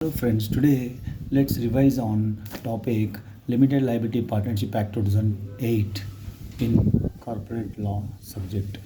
Hello friends, today let's revise on topic Limited Liability Partnership Act 2008 in corporate law subject.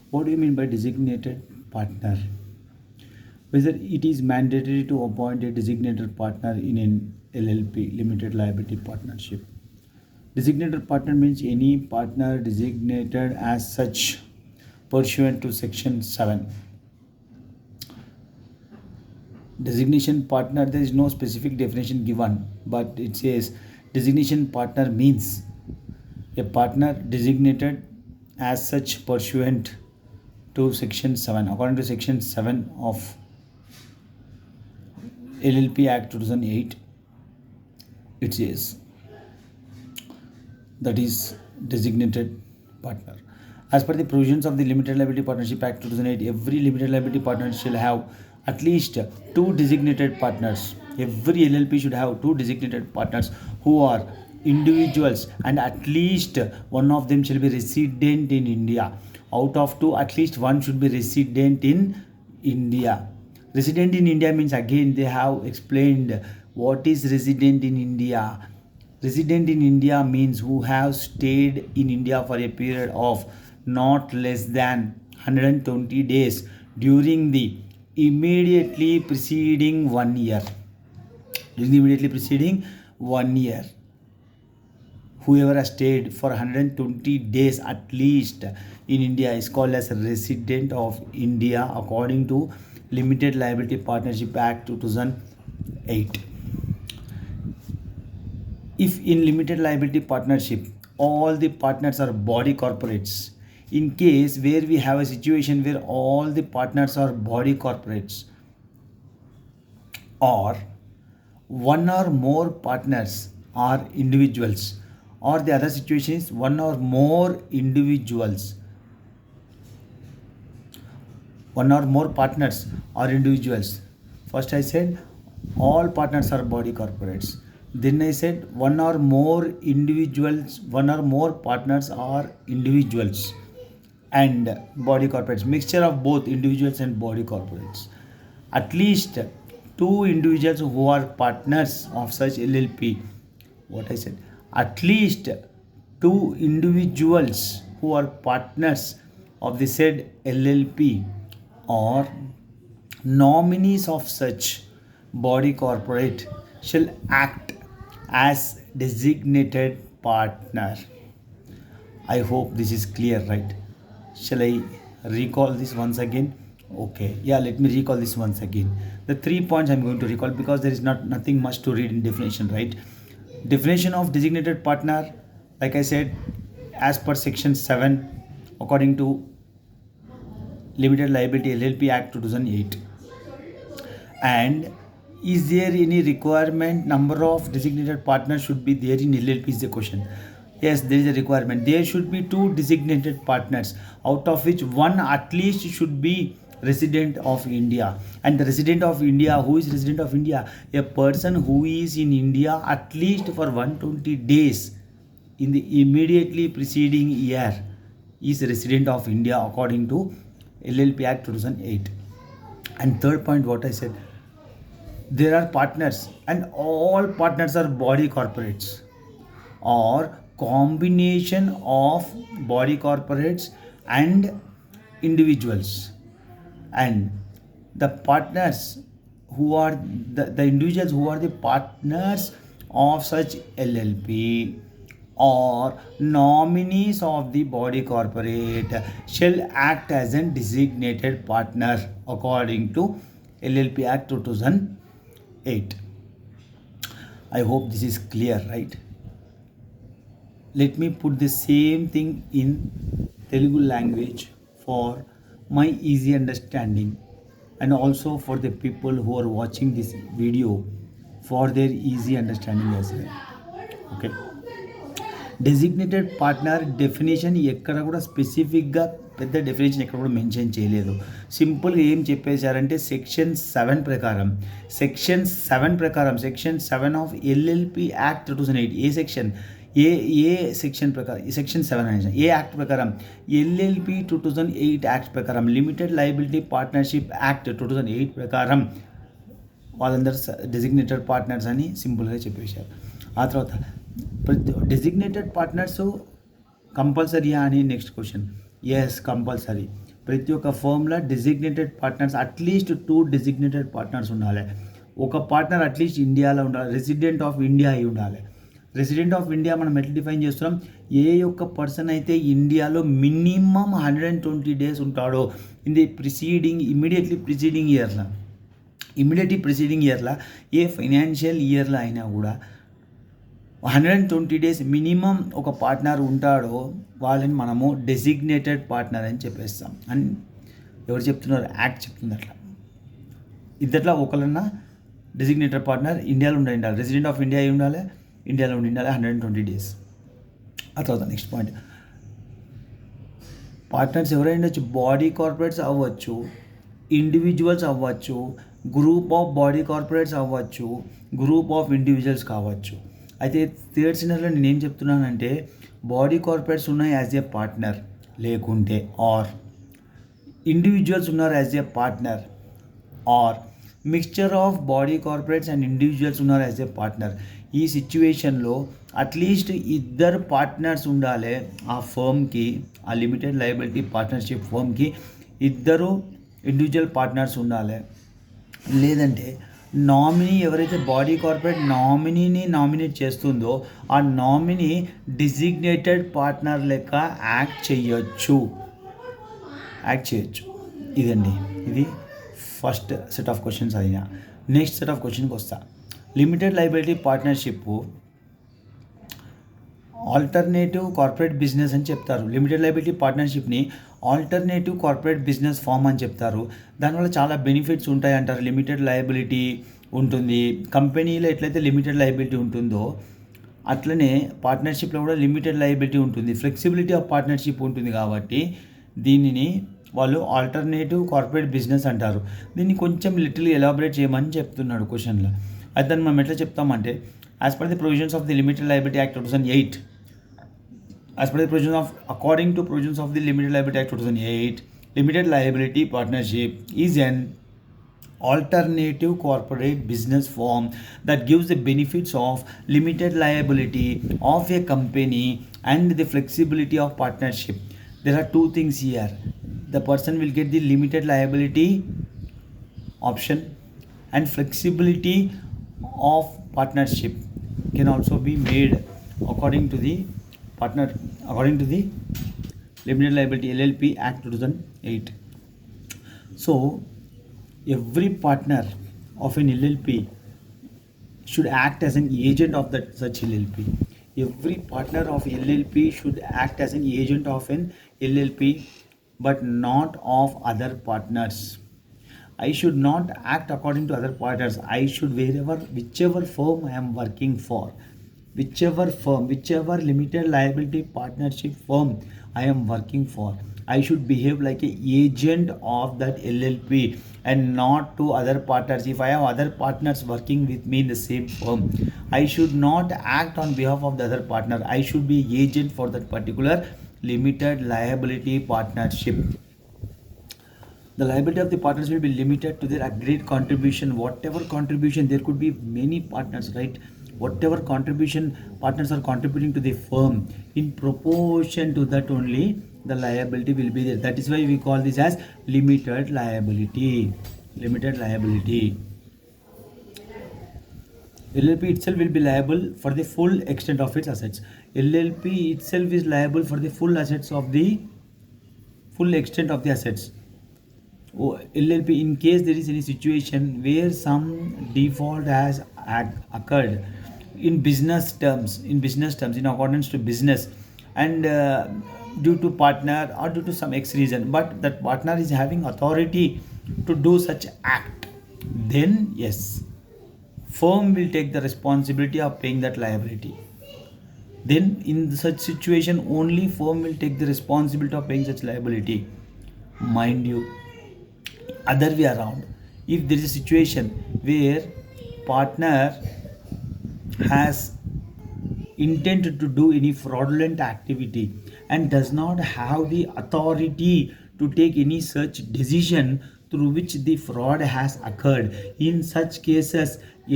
What do you mean by designated partner? Whether it is mandatory to appoint a designated partner in an LLP, Limited Liability Partnership. Designated partner means any partner designated as such pursuant to section 7. Designation partner, there is no specific definition given, but it says designation partner means a partner designated as such pursuant to section 7. According to section 7 of LLP Act 2008, it says that is designated partner. As per the provisions of the Limited Liability Partnership Act 2008, every limited liability partner shall have at least two designated partners. Every LLP should have two designated partners who are individuals, and at least one of them shall be resident in India. Out of two, at least one should be resident in India. Resident in India means, again they have explained what is resident in India. Resident in India means who have stayed in India for a period of not less than 120 days during the immediately preceding 1 year. Immediately preceding 1 year. Whoever has stayed for 120 days at least in India is called as a resident of India according to Limited Liability Partnership Act 2008. If in limited liability partnership all the partners are body corporates, in case where we have a situation where all the partners are body corporates, or one or more partners are individuals, or the other situation is one or more individuals, one or more partners or individuals. First I said all partners are body corporates. Then I said one or more individuals, one or more partners are individuals and body corporates, mixture of both individuals and body corporates. At least two individuals who are partners of such LLP. What I said, at least two individuals who are partners of the said LLP or nominees of such body corporate shall act as designated partner. I hope this is clear, right? Shall I recall this once again? Okay, yeah, let me recall this once again. The 3 points I'm going to recall because there is nothing much to read in definition, right? Definition of designated partner, like I said, as per section 7 according to Limited Liability LLP Act 2008. And is there any requirement number of designated partners should be there in LLP is the question. Yes, there is a requirement. There should be two designated partners, out of which one at least should be resident of India. And the resident of India, who is resident of India? A person who is in India at least for 120 days in the immediately preceding year is resident of India according to LLP Act 2008. And third point, what I said, there are partners and all partners are body corporates or combination of body corporates and individuals, and the partners who are the individuals who are the partners of such LLP or nominees of the body corporate shall act as a designated partner according to LLP Act 2008. I hope this is clear, right? Let me put the same thing in Telugu language for my easy understanding and also for the people who are watching this video for their easy understanding as well. Okay. Designated partner definition ఎక్కడ కూడా స్పెసిఫిక్గా పెద్ద definition ఎక్కడ కూడా mention చేయలేదు. సింపుల్గా ఏం చెప్పేశారంటే section 7 ప్రకారం section 7 of LLP act 2008 A section section ప్రకారం సెక్షన్ 7 అనేది ఏ యాక్ట్ ప్రకారం LLP 2008 యాక్ట్ ప్రకారం లిమిటెడ్ లయబిలిటీ పార్ట్నర్షిప్ యాక్ట్ 2008 ప్రకారం వాళ్ళందరూ డెసిగ్నేటెడ్ పార్ట్నర్స్ అని సింపుల్గా చెప్పేశారు. ఆ తర్వాత డెసిగ్నేటెడ్ పార్ట్నర్స్ కంపల్సరీయా అని నెక్స్ట్ క్వశ్చన్. Yes, compulsory. ప్రతి ఒక్క ఫర్మ్లో designated partners at least 2 designated partners ఉండాలి. ఒక పార్ట్నర్ అట్లీస్ట్ ఇండియాలో ఉండాలి, రెసిడెంట్ ఆఫ్ ఇండియా అయి ఉండాలి. రెసిడెంట్ ఆఫ్ ఇండియా మనం ఎట్లా డిఫైన్ చేస్తున్నాం? ఏ ఒక్క పర్సన్ అయితే ఇండియాలో మినిమం 120 days ఉంటాడో ఇన్ ది ఇమీడియట్లీ ప్రిసీడింగ్ ఇయర్లో ఏ ఫైనాన్షియల్ ఇయర్లో అయినా కూడా 120 days మినిమం ఒక పార్ట్నర్ ఉంటాడో వాళ్ళని మనము డెసిగ్నేటెడ్ పార్ట్నర్ అని చెప్పేస్తాం. అని ఎవరు చెప్తున్నారు? యాక్ట్ చెప్తుంది. అట్లా ఇద్దట్లో ఒకళ్ళన్నా డెసిగ్నేటెడ్ పార్ట్నర్ ఇండియాలో ఉండాలి, రెసిడెంట్ ఆఫ్ ఇండియా అయి ఉండాలి, ఇండియాలో ఉండాలి 120 days. ఆ తర్వాత నెక్స్ట్ పాయింట్, పార్ట్నర్స్ ఎవరైనా బాడీ కార్పొరేట్స్ అవ్వచ్చు, ఇండివిజువల్స్ అవ్వచ్చు, గ్రూప్ ఆఫ్ బాడీ కార్పొరేట్స్ అవ్వచ్చు, గ్రూప్ ఆఫ్ ఇండివిజువల్స్ కావచ్చు. అయితే థర్డ్ సినరీలో నేను ఏం చెప్తున్నానంటే బాడీ కార్పొరేట్స్ ఉన్నాయి యాజ్ ఏ పార్ట్నర్, లేకుంటే ఆర్ ఇండివిజువల్స్ ఉన్నారు as a partner, or mixture of body corporates and individuals ఉన్నారు యాజ్ ఏ పార్ట్నర్. ఈ సిచ్యువేషన్లో అట్లీస్ట్ ఇద్దరు పార్ట్నర్స్ ఉండాలి ఆ ఫర్మ్కి, ఆ లిమిటెడ్ లయబిలిటీ పార్ట్నర్షిప్ ఫర్మ్కి ఇద్దరు ఇండివిజువల్ పార్ట్నర్స్ ఉండాలి. లేదంటే నామినీ ఎవరైతే బాడీ కార్పొరేట్ నామినీని నామినేట్ చేస్తుందో ఆ నామినీ డిజిగ్నేటెడ్ పార్ట్నర్ లెక్క యాక్ట్ చేయొచ్చు. ఇదండి, ఇది ఫస్ట్ సెట్ ఆఫ్ క్వశ్చన్స్ అయినా. నెక్స్ట్ సెట్ ఆఫ్ క్వశ్చన్కి వస్తా. Limited liability partnership alternative corporate business అని చెప్తారు. లిమిటెడ్ లయబిలిటీ పార్ట్నర్షిప్ని ఆల్టర్నేటివ్ కార్పొరేట్ బిజినెస్ ఫామ్ అని చెప్తారు. దానివల్ల చాలా బెనిఫిట్స్ ఉంటాయి అంటారు. లిమిటెడ్ లయబిలిటీ ఉంటుంది, కంపెనీలో ఎట్లయితే లిమిటెడ్ లయబిలిటీ ఉంటుందో అట్లనే పార్ట్నర్షిప్లో కూడా లిమిటెడ్ లయబిలిటీ ఉంటుంది, ఫ్లెక్సిబిలిటీ ఆఫ్ పార్ట్నర్షిప్ ఉంటుంది. కాబట్టి దీనిని వాళ్ళు ఆల్టర్నేటివ్ కార్పొరేట్ బిజినెస్ అంటారు. దీన్ని కొంచెం లిటిల్ ఎలాబరేట్ చేయమని చెప్తున్నాడు క్వశ్చన్లో. అయితే దాన్ని మనం ఎట్లా చెప్తామంటే as per the provisions of the limited liability act 2008, according to provisions of the Limited Liability Act 2008, limited liability partnership is an alternative corporate business form that gives the benefits of limited liability of a company and the flexibility of partnership. There are two things here. The person will get the limited liability option and flexibility of partnership can also be made according to the Limited Liability LLP Act 2008. So every partner of an LLP should act as an agent of that such LLP. Every partner of LLP should act as an agent of an LLP, but not of other partners. I should not act according to other partners. I should whichever firm I am working for, whichever limited liability partnership firm I am working for, I should behave like an agent of that LLP and not to other partners. If I have other partners working with me in the same firm, I should not act on behalf of the other partner. I should be agent for that particular limited liability partnership. The liability of the partners will be limited to their agreed contribution. Whatever contribution, there could be many partners, right? Whatever contribution partners are contributing to the firm, in proportion to that only the liability will be there. That is why we call this as limited liability. LLP itself will be liable for the full extent of its assets. LLP itself is liable for the full extent of the assets. LLP, in case there is any situation where some default has occurred in business terms, in accordance to business, and due to partner or due to some X reason, but that partner is having authority to do such act, then yes, firm will take the responsibility of paying that liability. Then in such situation only firm will take the responsibility of paying such liability. Mind you, other way around, if there is a situation where partner has intended to do any fraudulent activity and does not have the authority to take any such decision through which the fraud has occurred. In such cases,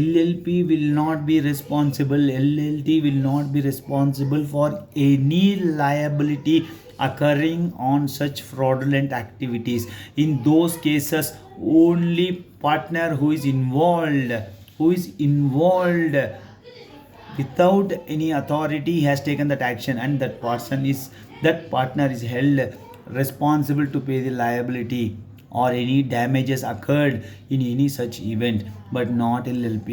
LLP will not be responsible. LLT will not be responsible for any liability occurring on such fraudulent activities. In those cases, only partner who is involved without any authority has taken that action, and that partner is held responsible to pay the liability or any damages occurred in any such event, but not LLP.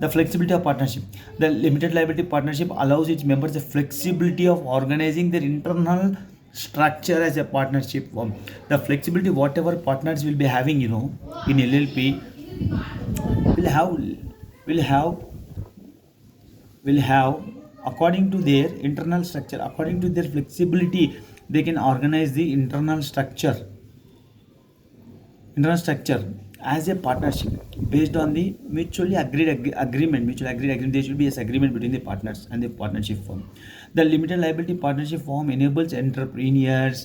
The flexibility of partnership. The limited liability partnership allows its members the flexibility of organizing their internal structure as a partnership firm. The flexibility whatever partners will be having, in LLP will have will have will have according to their internal structure, according to their flexibility, they can organize the internal structure as a partnership based on the mutually agreed agreement. There should be a agreement between the partners and the partnership firm. The limited liability partnership firm enables entrepreneurs,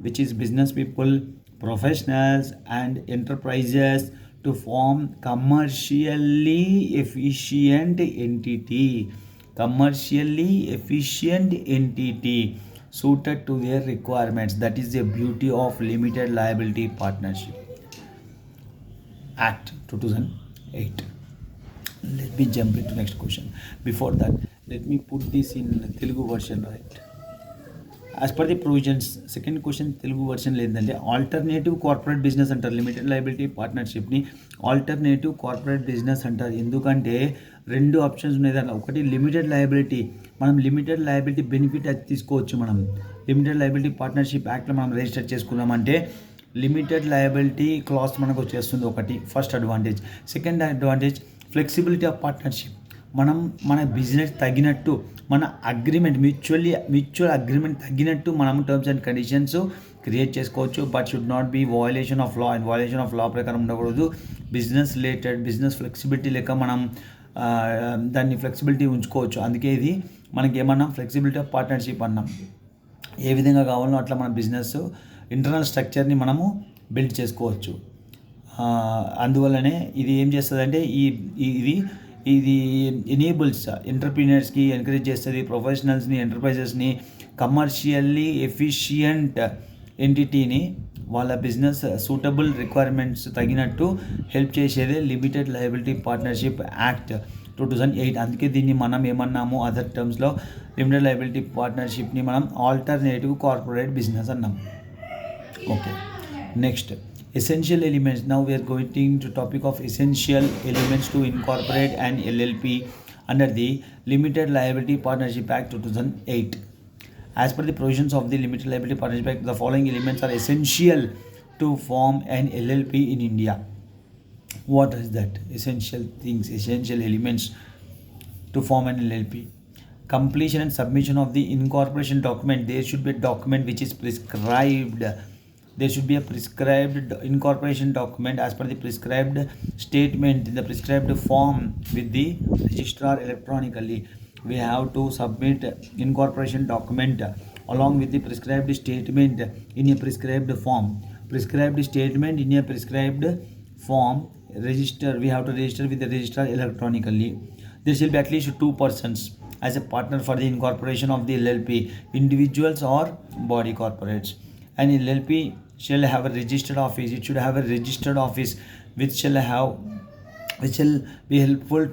which is business people, professionals and enterprises, to form commercially efficient entity suited to their requirements. That is the beauty of limited liability partnership Act 2008. Let me jump into next question. Before that, let me put this in Telugu version, right? As per the provisions, second question Telugu version లేదంటే alternative corporate business అంటారు. Limited liability పార్ట్నర్షిప్ని alternative corporate business అంటారు. ఎందుకంటే రెండు options ఉన్నాయి దాంట్లో. ఒకటి limited liability, మనం లిమిటెడ్ లయబిలిటీ బెనిఫిట్ అది తీసుకోవచ్చు. మనం లిమిటెడ్ లయబిలిటీ పార్ట్నర్షిప్ యాక్ట్లో మనం రిజిస్టర్ చేసుకున్నామంటే లిమిటెడ్ లయబిలిటీ క్లాస్ మనకు వచ్చేస్తుంది. ఒకటి first advantage. Second advantage flexibility of partnership. మనం మన బిజినెస్ తగినట్టు, మన అగ్రిమెంట్ మ్యూచువల్ అగ్రిమెంట్ తగినట్టు మనం టర్మ్స్ అండ్ కండిషన్స్ క్రియేట్ చేసుకోవచ్చు. But should not be violation of law. And violation of law ప్రకారం ఉండకూడదు. బిజినెస్ ఫ్లెక్సిబిలిటీ లెక్క మనం దాన్ని ఫ్లెక్సిబిలిటీ ఉంచుకోవచ్చు. అందుకే ఇది మనకి ఏమన్నా ఫ్లెక్సిబిలిటీ ఆఫ్ పార్ట్నర్షిప్ అన్నాం. ఏ విధంగా కావాలో అట్లా మన బిజినెస్ ఇంటర్నల్ స్ట్రక్చర్ని మనము బిల్డ్ చేసుకోవచ్చు. అందువల్లనే ఇది ఏం చేస్తుందంటే ఇది ఎనేబుల్స్ ఎంటర్ప్రీనర్స్కి ఎంకరేజ్ చేస్తుంది, ప్రొఫెషనల్స్ని ఎంటర్ప్రైజెస్ని కమర్షియల్లీ ఎఫిషియంట్ ఎంటిటీని వాళ్ళ బిజినెస్ సూటబుల్ రిక్వైర్మెంట్స్ తగినట్టు హెల్ప్ చేసేదే లిమిటెడ్ లయబిలిటీ పార్ట్నర్షిప్ యాక్ట్ 2008. అందుకే దీన్ని మనం ఏమన్నాము అదర్ టర్మ్స్లో లిమిటెడ్ లయబిలిటీ పార్ట్నర్షిప్ని మనం ఆల్టర్నేటివ్ కార్పొరేట్ బిజినెస్ అన్నాం. Okay, next essential elements. Now we are going to topic of essential elements to incorporate an LLP under the Limited Liability Partnership Act 2008. As per the provisions of the Limited Liability Partnership Act, the following elements are essential to form an LLP in India. What is that? Essential elements to form an LLP. Completion and submission of the incorporation document. There should be a document which is prescribed. There should be a prescribed incorporation document as per the prescribed statement in the prescribed form with the registrar electronically. We have to submit incorporation document along with the prescribed statement in a prescribed form. Prescribed statement in a prescribed form. We have to register with the registrar electronically. There shall be at least 2 persons as a partner for the incorporation of the LLP, individuals or body corporates. An LLP shall have a registered office. It should have a registered office which shall be helpful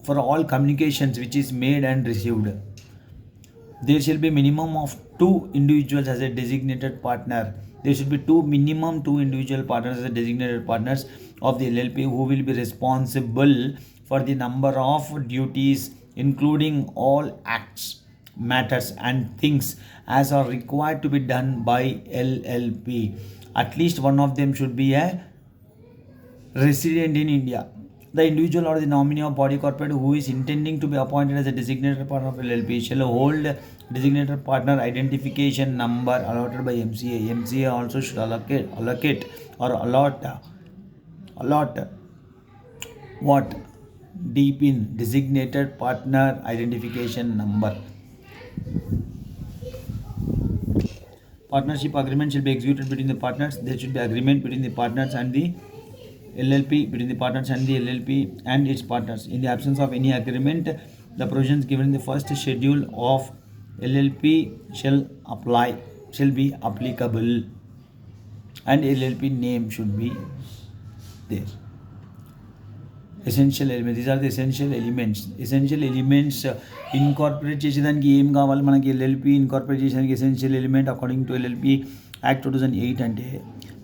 for all communications which is made and received. There shall be minimum of 2 individuals as a designated partner. There should be minimum 2 individual partners as a designated partners of the LLP who will be responsible for the number of duties, including all acts, matters and things as are required to be done by LLP. At least one of them should be a resident in India. The individual or the nominee of body corporate who is intending to be appointed as a designated partner of LLP shall hold designated partner identification number allotted by MCA. MCA also should allocate or allot what? DPIN, designated partner identification number. partnership agreement shall be executed between the partners. There should be agreement between the partners and the LLP, between the partners and the LLP and its partners. In the absence of any agreement, the provisions given in the first schedule of LLP shall be applicable, and LLP name should be there. Essential elements, these are the essential elements incorporate చేసేదానికి ఏం కావాలి మనకి LLP incorporate చేసేదానికి essential element according to LLP Act 2008 అంటే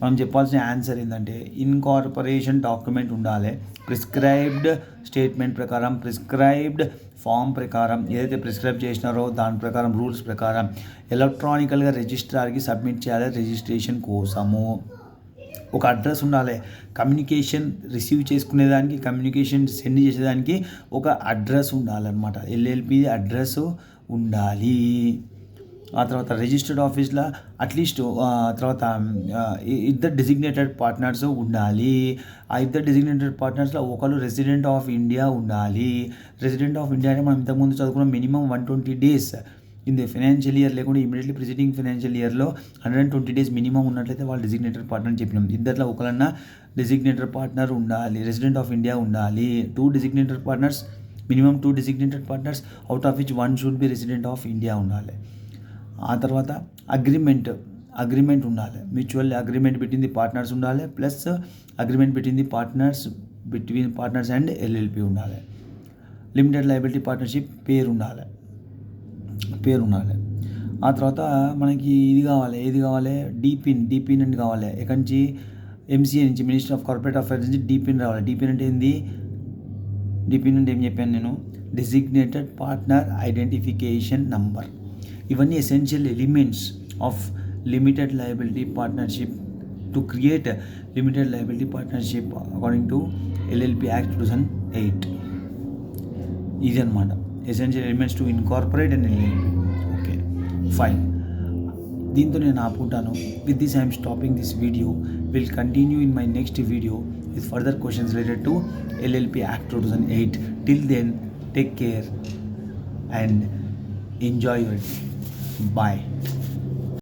మనం చెప్పాల్సిన answer ఏంటంటే incorporation document ఉండాలి, ప్రిస్క్రైబ్డ్ స్టేట్మెంట్ ప్రకారం, ప్రిస్క్రైబ్డ్ ఫామ్ ప్రకారం, ఏదైతే ప్రిస్క్రైబ్ చేసినారో దాని ప్రకారం రూల్స్ ప్రకారం ఎలక్ట్రానికల్గా రిజిస్ట్రార్కి సబ్మిట్ చేయాలి రిజిస్ట్రేషన్ కోసము. ఒక అడ్రస్ ఉండాలి, కమ్యూనికేషన్ రిసీవ్ చేసుకునేదానికి, కమ్యూనికేషన్ సెండ్ చేసేదానికి ఒక అడ్రస్ ఉండాలన్నమాట. ఎల్ఎల్పి అడ్రస్ ఉండాలి. ఆ తర్వాత రిజిస్టర్డ్ ఆఫీస్లో అట్లీస్ట్ తర్వాత ఇద్దరు డెసిగ్నేటెడ్ పార్ట్నర్స్ ఉండాలి. ఆ ఇద్దరు డెసిగ్నేటెడ్ పార్ట్నర్స్లో ఒకరు రెసిడెంట్ ఆఫ్ ఇండియా ఉండాలి. రెసిడెంట్ ఆఫ్ ఇండియా అంటే మనం ఇంతకుముందు చదువుకున్న minimum 120 days in the financial year, లేకుండా ఇమీడియట్లీ ప్రిసీడింగ్ ఫైనాన్షియల్ ఇయర్లో 120 days మినిమం ఉన్నట్లయితే వాళ్ళు డెసిగ్నేటెడ్ పార్ట్నర్ అని చెప్పినాం. ఇద్దరిలో ఒకరన్నా డెసిగ్నేటెడ్ పార్ట్నర్ ఉండాలి, రెసిడెంట్ ఆఫ్ ఇండియా ఉండాలి. 2 designated partners, minimum 2 designated partners, out of which 1 should be resident of India ఉండాలి. ఆ తర్వాత అగ్రిమెంట్ ఉండాలి, mutual agreement between the partners ఉండాలి, plus agreement between the partners and LLP ఉండాలి. Limited liability partnership పేరు ఉండాలి. ఆ తర్వాత మనకి ఏది కావాలి డీపిన్ అని కావాలి. ఎక్కడి నుంచి ఎంసీఏ నుంచి, మినిస్టర్ ఆఫ్ కార్పొరేట్ అఫైర్స్ నుంచి డీపిన్ రావాలి. డీపిన్ అంటే ఏంది? డీపిన్ అంటే ఏం చెప్పాను నేను? Designated partner identification number. ఇవన్నీ essential elements of limited liability partnership to create limited liability partnership according to LLP Act 2008. ఇది అనమాట essential elements to incorporate and LLP. Okay, fine. దీంతో నేను ఆపుకుంటాను. With this I'm stopping this video. Will continue in my next video with further questions related to LLP Act 2008. Till then, take care and enjoy your day. Bye.